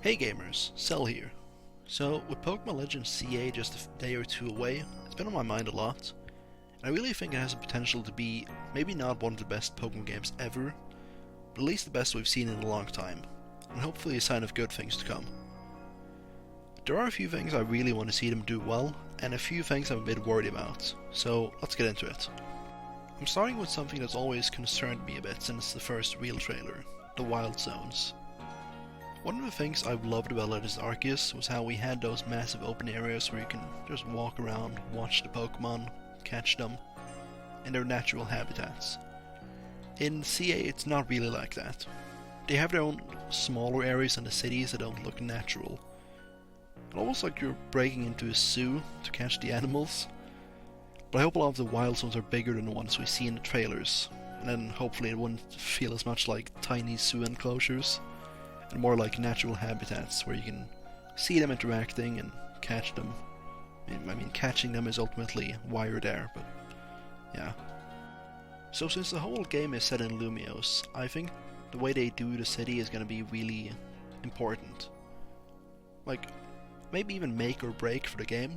Hey gamers, Cell here. So, with Pokemon Legends CA just a day or two away, it's been on my mind a lot, and I really think it has the potential to be maybe not one of the best Pokemon games ever, but at least the best we've seen in a long time, and hopefully a sign of good things to come. There are a few things I really want to see them do well, and a few things I'm a bit worried about, so let's get into it. I'm starting with something that's always concerned me a bit since the first real trailer, the Wild Zones. One of the things I loved about Legends Arceus was how we had those massive open areas where you can just walk around, watch the Pokemon, catch them, in their natural habitats. In CA it's not really like that. They have their own smaller areas in the cities that don't look natural. Almost like you're breaking into a zoo to catch the animals. But I hope a lot of the wild zones are bigger than the ones we see in the trailers, and then hopefully it wouldn't feel as much like tiny zoo enclosures, and more like natural habitats where you can see them interacting and catch them. I mean, catching them is ultimately why you're there, but yeah. So since the whole game is set in Lumiose, I think the way they do the city is going to be really important. Like, maybe even make or break for the game.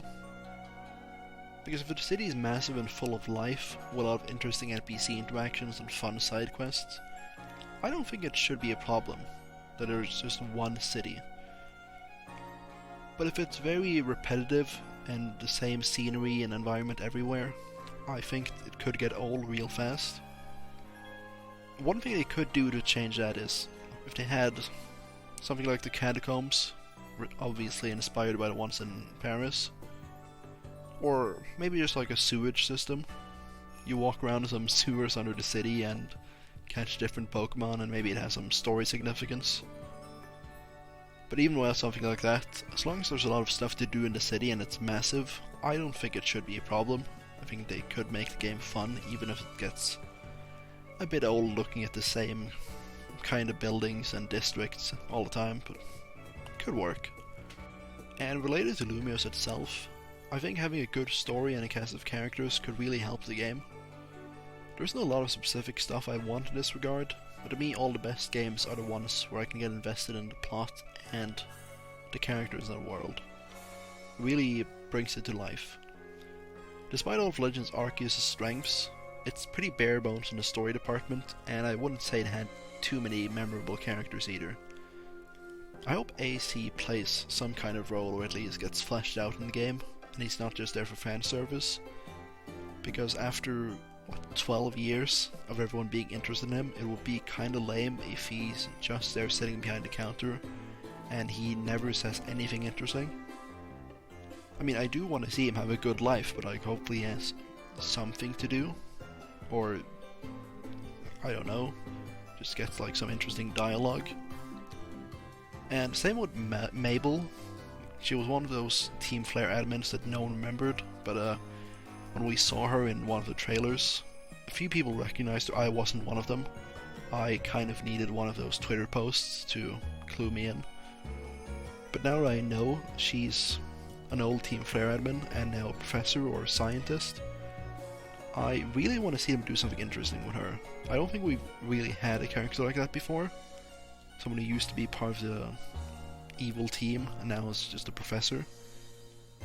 Because if the city is massive and full of life, with a lot of interesting NPC interactions and fun side quests, I don't think it should be a problem that there's just one city. But if it's very repetitive and the same scenery and environment everywhere, I think it could get old real fast. One thing they could do to change that is if they had something like the catacombs, obviously inspired by the ones in Paris, or maybe just like a sewage system. You walk around some sewers under the city and catch different Pokemon, and maybe it has some story significance. But even without something like that, as long as there's a lot of stuff to do in the city and it's massive, I don't think it should be a problem. I think they could make the game fun, even if it gets a bit old looking at the same kind of buildings and districts all the time, but it could work. And related to Lumiose itself, I think having a good story and a cast of characters could really help the game. There isn't a lot of specific stuff I want in this regard, but to me all the best games are the ones where I can get invested in the plot and the characters in the world. It really brings it to life. Despite all of Legends Arceus' strengths, it's pretty bare bones in the story department, and I wouldn't say it had too many memorable characters either. I hope AC plays some kind of role, or at least gets fleshed out in the game, and he's not just there for fan service, because after 12 years of everyone being interested in him, it would be kinda lame if he's just there sitting behind the counter and he never says anything interesting. I mean, I do want to see him have a good life, but like hopefully he has something to do, or I don't know, just gets like some interesting dialogue. And same with Mabel. She was one of those Team Flare admins that no one remembered, but when we saw her in one of the trailers, a few people recognized her. I wasn't one of them. I kind of needed one of those Twitter posts to clue me in. But now that I know she's an old Team Flare admin and now a professor or a scientist, I really want to see them do something interesting with her. I don't think we've really had a character like that before. Someone who used to be part of the evil team and now is just a professor.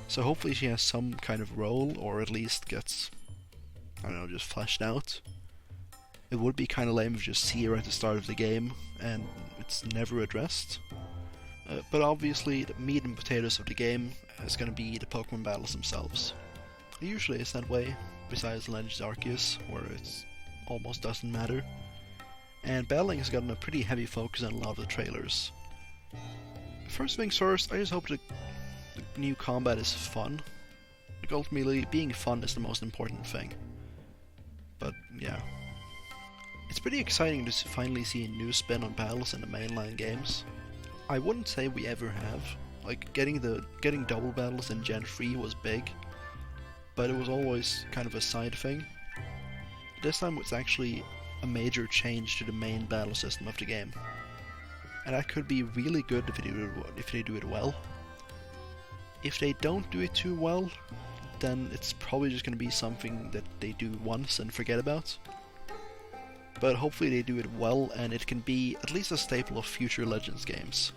So hopefully she has some kind of role, or at least gets, I don't know, just fleshed out. It would be kind of lame if you just see her at the start of the game and it's never addressed. But obviously the meat and potatoes of the game is going to be the Pokemon battles themselves. It usually is that way, besides Legends Arceus, where it almost doesn't matter. And battling has gotten a pretty heavy focus on a lot of the trailers. First things first, I just hope the new combat is fun. Like ultimately, being fun is the most important thing. But yeah. It's pretty exciting to finally see a new spin on battles in the mainline games. I wouldn't say we ever have. Like getting double battles in Gen 3 was big, but it was always kind of a side thing. This time it's actually a major change to the main battle system of the game. And that could be really good if they do it well. If they don't do it too well, then it's probably just going to be something that they do once and forget about. but hopefully they do it well and it can be at least a staple of future Legends games.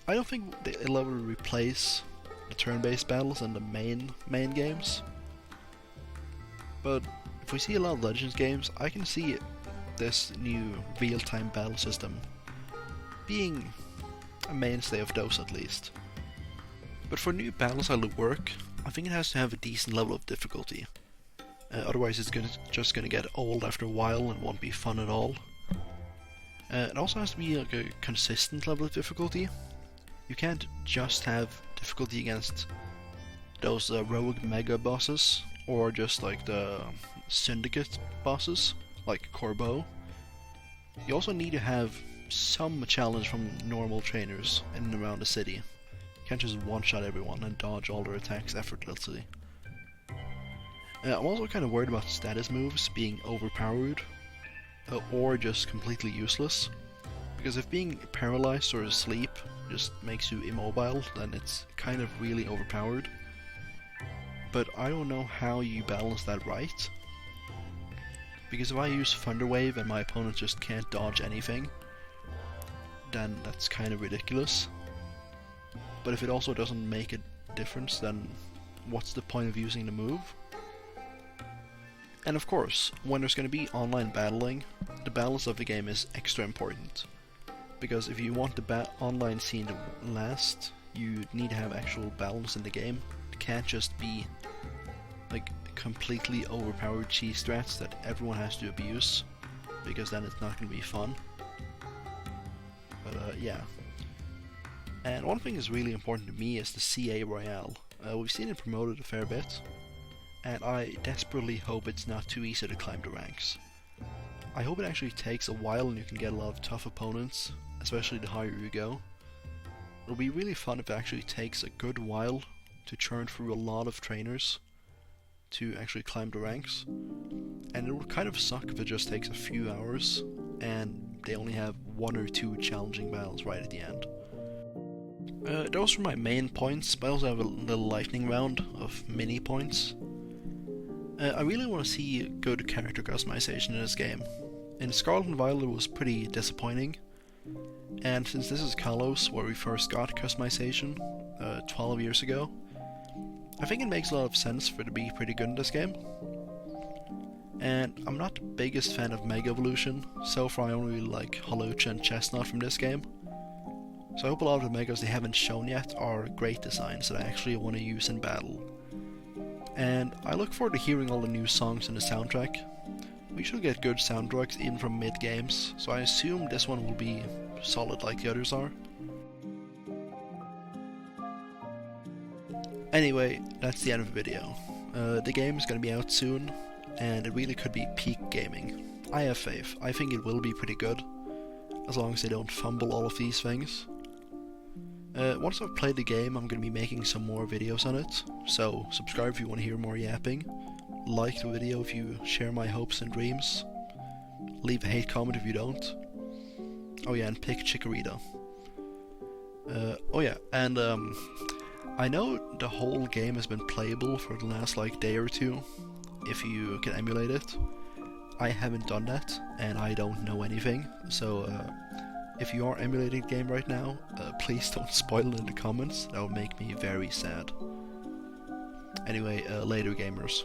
I don't think it'll ever replace the turn-based battles in the main games. But if we see a lot of Legends games, I can see this new real-time battle system being a mainstay of those at least. But for new battle style to work, I think it has to have a decent level of difficulty. Otherwise it's just gonna get old after a while and won't be fun at all. It also has to be like a consistent level of difficulty. You can't just have difficulty against those rogue mega bosses, or just like the syndicate bosses, like Corbeau. You also need to have some challenge from normal trainers in and around the city. You can't just one-shot everyone and dodge all their attacks effortlessly. I'm also kind of worried about status moves being overpowered, or just completely useless. Because if being paralyzed or asleep just makes you immobile, then it's kind of really overpowered. But I don't know how you balance that right. Because if I use Thunder Wave and my opponent just can't dodge anything, then that's kind of ridiculous. But if it also doesn't make a difference, then what's the point of using the move? And of course, when there's going to be online battling, the balance of the game is extra important. Because if you want the online scene to last, you need to have actual balance in the game. It can't just be like completely overpowered cheese strats that everyone has to abuse, because then it's not going to be fun. But yeah. And one thing that's really important to me is the CA Royale. We've seen it promoted a fair bit, and I desperately hope it's not too easy to climb the ranks. I hope it actually takes a while and you can get a lot of tough opponents, especially the higher you go. It'll be really fun if it actually takes a good while to churn through a lot of trainers to actually climb the ranks. And it would kind of suck if it just takes a few hours and they only have 1 or 2 challenging battles right at the end. Those are my main points, but I also have a little lightning round of mini points. I really want to see good character customization in this game. In Scarlet and Violet it was pretty disappointing, and since this is Kalos, where we first got customization 12 years ago, I think it makes a lot of sense for it to be pretty good in this game. And I'm not the biggest fan of Mega Evolution, so far I only really like Holocha and Chestnut from this game. So I hope a lot of the Megas they haven't shown yet are great designs that I actually want to use in battle. And I look forward to hearing all the new songs in the soundtrack. We should get good soundtracks even from mid-games, so I assume this one will be solid like the others are. Anyway, that's the end of the video. The game is going to be out soon, and it really could be peak gaming. I have faith. I think it will be pretty good, as long as they don't fumble all of these things. Once I've played the game, I'm going to be making some more videos on it, so subscribe if you want to hear more yapping, like the video if you share my hopes and dreams, leave a hate comment if you don't. Oh yeah, and pick Chikorita. Oh yeah, and I know the whole game has been playable for the last like day or two, if you can emulate it. I haven't done that, and I don't know anything, so if you are emulating the game right now, please don't spoil it in the comments. That would make me very sad. Anyway, later gamers.